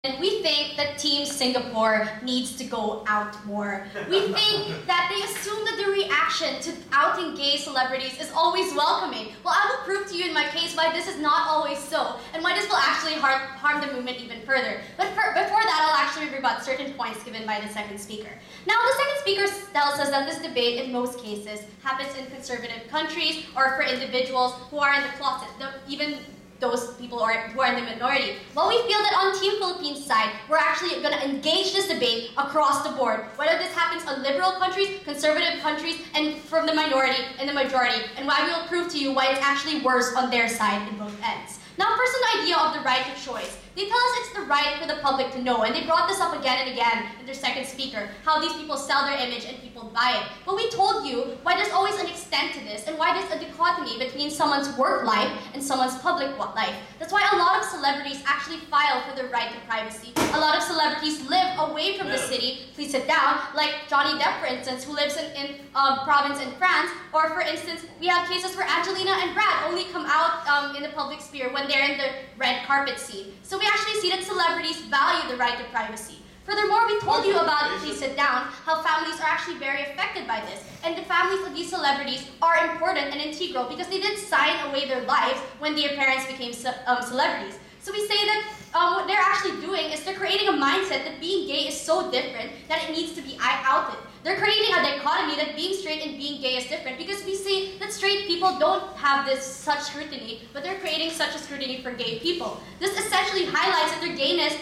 And we think that Team Singapore needs to go out more. We think that they assume that the reaction to outing gay celebrities is always welcoming. Well, I will prove to you in my case why this is not always so, and why this will actually harm the movement even further. But before that, I'll actually rebut certain points given by the second speaker. Now, the second speaker tells us that this debate, in most cases, happens in conservative countries or for individuals who are in the closet, even those people who are in the minority. Well, we feel that on Team Philippines' side, we're actually going to engage this debate across the board, whether this happens on liberal countries, conservative countries, and from the minority and the majority, and why we will prove to you why it's actually worse on their side in both ends. Now, first on the idea of the right to choice. They tell us it's the right for the public to know, and they brought this up again and again in their second speaker, how these people sell their image and people buy it. But we told you why there's always an extent to this, and why there's a dichotomy between someone's work life and someone's public life. That's why a lot of celebrities actually file for the right to privacy. A lot of celebrities live away from the city, please sit down, like Johnny Depp, for instance, who lives in province in France, or for instance, we have cases where Angelina and Brad only come out in the public sphere when they're in the red carpet scene. So we actually see that celebrities value the right to privacy. Furthermore, we told you about, please sit down, how families are actually very affected by this. And the families of these celebrities are important and integral because they didn't sign away their lives when their parents became celebrities. So we say that what they're actually doing is they're creating a mindset that being gay is so different that it needs to be outed. They're creating a dichotomy that being straight and being gay is different because we say that straight people don't have such scrutiny, but they're creating such a scrutiny for gay people. This essentially highlights that their gayness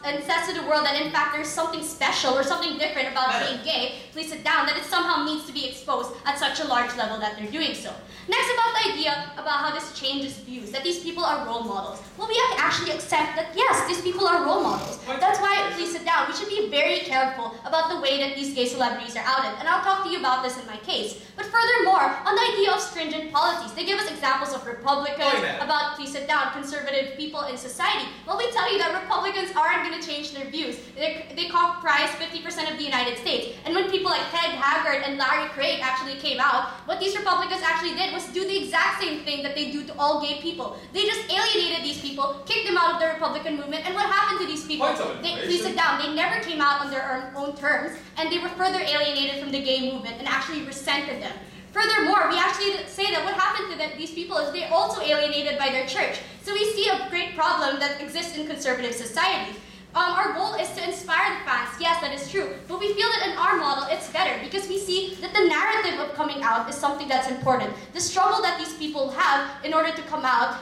and says to the world that in fact there's something special or something different about being gay, please sit down, that it somehow needs to be exposed at such a large level that they're doing so. Next, about the idea about how this changes views, that these people are role models. Well, we have to actually accept that yes, these people are role models. That's why, please sit down, we should be very careful about the way that these gay celebrities are outed, and I'll talk to you about this in my case. But furthermore, on the idea of stringent policies, they give us examples of Republicans, about, please sit down, conservative people in society. Well, we tell you that Republicans aren't going to change their views. They comprise 50% of the United States. And when people like Ted Haggard and Larry Craig actually came out, what these Republicans actually did was do the exact same thing that they do to all gay people. They just alienated these people, kicked them out of the Republican movement, and what happened to these people? Please sit down. They never came out on their own terms, and they were further alienated from the gay movement and actually resented them. Furthermore, we actually say that what happened to these people is they're also alienated by their church. So we see a great problem that exists in conservative society. Our goal is to inspire the fans, yes, that is true, but we feel that in our model it's better because we see that the narrative of coming out is something that's important. The struggle that these people have in order to come out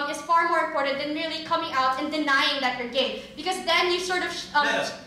is far more important than merely coming out and denying that you're gay, because then you sort of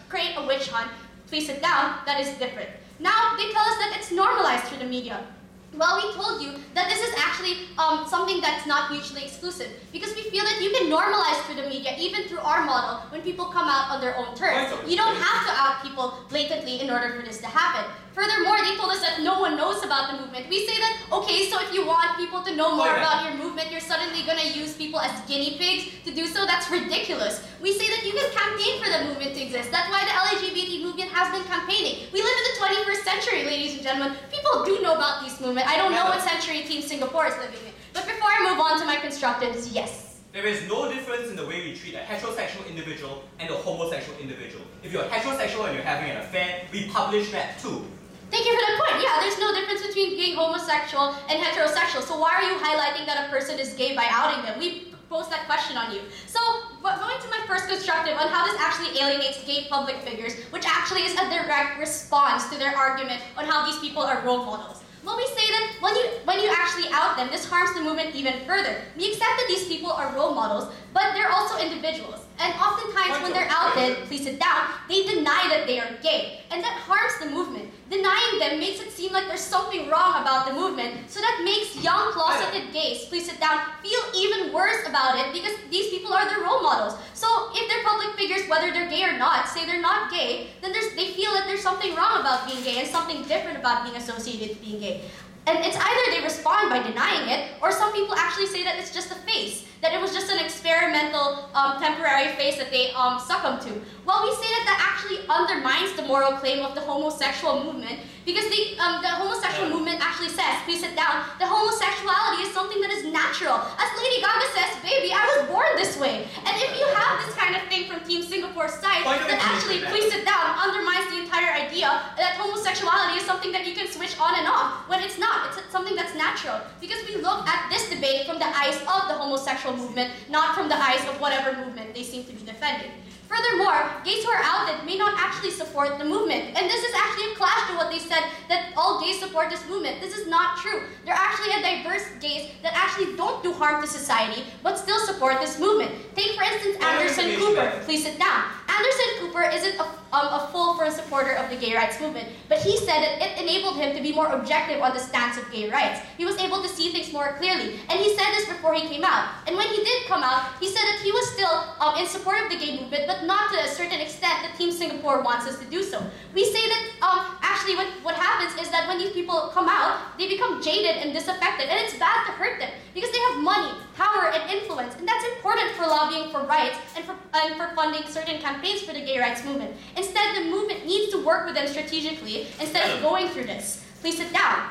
create a witch hunt. Please sit down, that is different. Now, they tell us that it's normalized through the media. Well, we told you that this is actually something that's not mutually exclusive because we feel that you can normalize through the media, even through our model, when people come out on their own terms. You don't have to out people blatantly in order for this to happen. Furthermore, they told us that no one knows about the movement. We say that, okay, so if you want people to know more about your movement, you're suddenly going to use people as guinea pigs to do so? That's ridiculous. We say that you can campaign for the movement to exist. That's why the LGBT movement has been campaigning. We live in the 21st century, ladies and gentlemen. People do know about this movement. I don't know what century Team Singapore is living in. But before I move on to my constructives, yes. There is no difference in the way we treat a heterosexual individual and a homosexual individual. If you're heterosexual and you're having an affair, we publish that too. Thank you for that point. Yeah, there's no difference between being homosexual and heterosexual. So why are you highlighting that a person is gay by outing them? We posed that question on you. So, going to my first constructive on how this actually alienates gay public figures, which actually is a direct response to their argument on how these people are role models. Well, we say that when you actually out them, this harms the movement even further. We accept that these people are role models, but they're also individuals. And oftentimes when they're outed, please sit down, they deny that they are gay. And that harms the movement. Denying them makes it seem like there's something wrong about the movement, so that makes young closeted gays, please sit down, feel even worse about it because these people are their role models. So if they're public figures, whether they're gay or not, say they're not gay, then they feel that there's something wrong about being gay and something different about being associated with being gay. And it's either they respond by denying it, or some people actually say that it's just a phase, that it was just an experimental, temporary phase that they succumbed to. Well, we say that actually undermines the moral claim of the homosexual movement because the homosexual movement actually says, please sit down, that homosexuality is something that is natural. As Lady Gaga says, baby, I was born this way. And if you have this kind of thing from Team Singapore's side, then actually, please sit down, undermines the entire idea that homosexuality is something that you can switch on and off, when it's not. It's something that's natural. Because we look at this debate from the eyes of the homosexual movement, not from the eyes of whatever movement they seem to be defending. Furthermore, gays who are outed may not actually support the movement. And this is actually a clash to what they said, that all gays support this movement. This is not true. There are actually a diverse gays that actually don't do harm to society, but still support this movement. Take, for instance, Anderson Cooper. Please sit down. Anderson Cooper isn't a full firm supporter of the gay rights movement, but he said that it enabled him to be more objective on the stance of gay rights. He was able to see things more clearly, and he said this before he came out. And when he did come out, he said that he was still in support of the gay movement, but not to a certain extent that Team Singapore wants us to do so. We say that actually what happens is that when these people come out, they become jaded and disaffected, and it's bad to hurt them because they have money, power, and influence, and that's important for lobbying for rights and for funding certain campaigns for the gay rights movement. Instead, the movement needs to work with them strategically instead of going through this. Please sit down.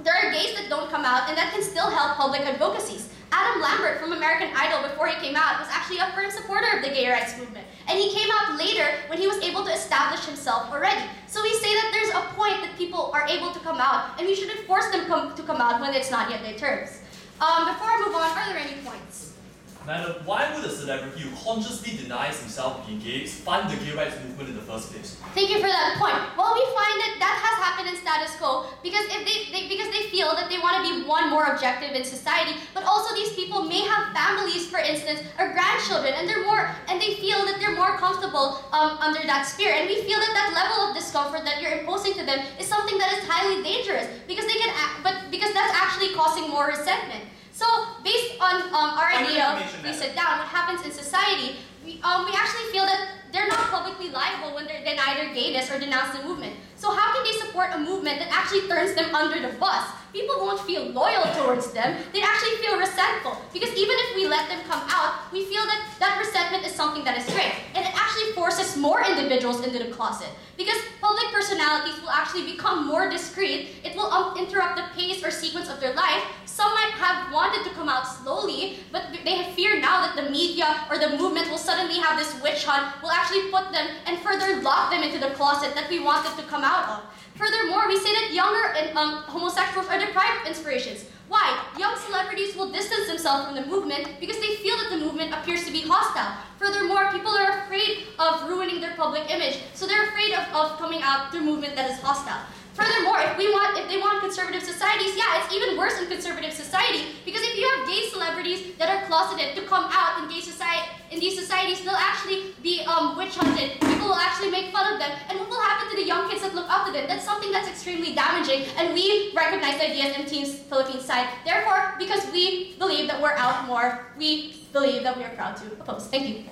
There are gays that don't come out and that can still help public advocacies. Adam Lambert from American Idol, before he came out, was actually a firm supporter of the gay rights movement. And he came out later when he was able to establish himself already. So we say that there's a point that people are able to come out, and we shouldn't force them to come out when it's not yet their terms. Before I move on, are there any points? Madam, why would a celebrity who consciously denies himself being gay fund the gay rights movement in the first place? Thank you for that point. Well, we find that has happened in status quo because because they feel that they want to be one, more objective in society, but also these people may have families, for instance, or grandchildren, and they feel that they're more comfortable under that sphere. And we feel that that level of discomfort that you're imposing to them is something that is highly dangerous because because that's actually causing more resentment. So, based on our idea, we sit down, what happens in society, we actually feel that they're not publicly liable when they deny their gayness or denounce the movement. So how can they support a movement that actually turns them under the bus? People won't feel loyal towards them, they actually feel resentful. Because even if we let them come out, we feel that that resentment is something that is straight. And it actually forces more individuals into the closet. Because public personalities will actually become more discreet, it will interrupt the pace or sequence of their life. Some might have wanted to come out slowly, but they fear now that the media or the movement will suddenly have this witch hunt, will actually put them and further lock them into the closet that we want them to come out of. Furthermore, we say that younger homosexuals are deprived of inspirations. Why? Young celebrities will distance themselves from the movement because they feel that the movement appears to be hostile. Furthermore, people are afraid of ruining their public image, so they're afraid of coming out through movement that is hostile. Furthermore, if they want conservative societies, yeah, it's even worse in conservative society because if you have gay celebrities that are closeted to come out in these societies, they'll actually be witch hunted. People will actually make fun of them, and what will happen to the young kids that look up to them? That's something that's extremely damaging, and we recognize the ideas in Team Philippines side. Therefore, because we believe that we're out more, we believe that we are proud to oppose. Thank you.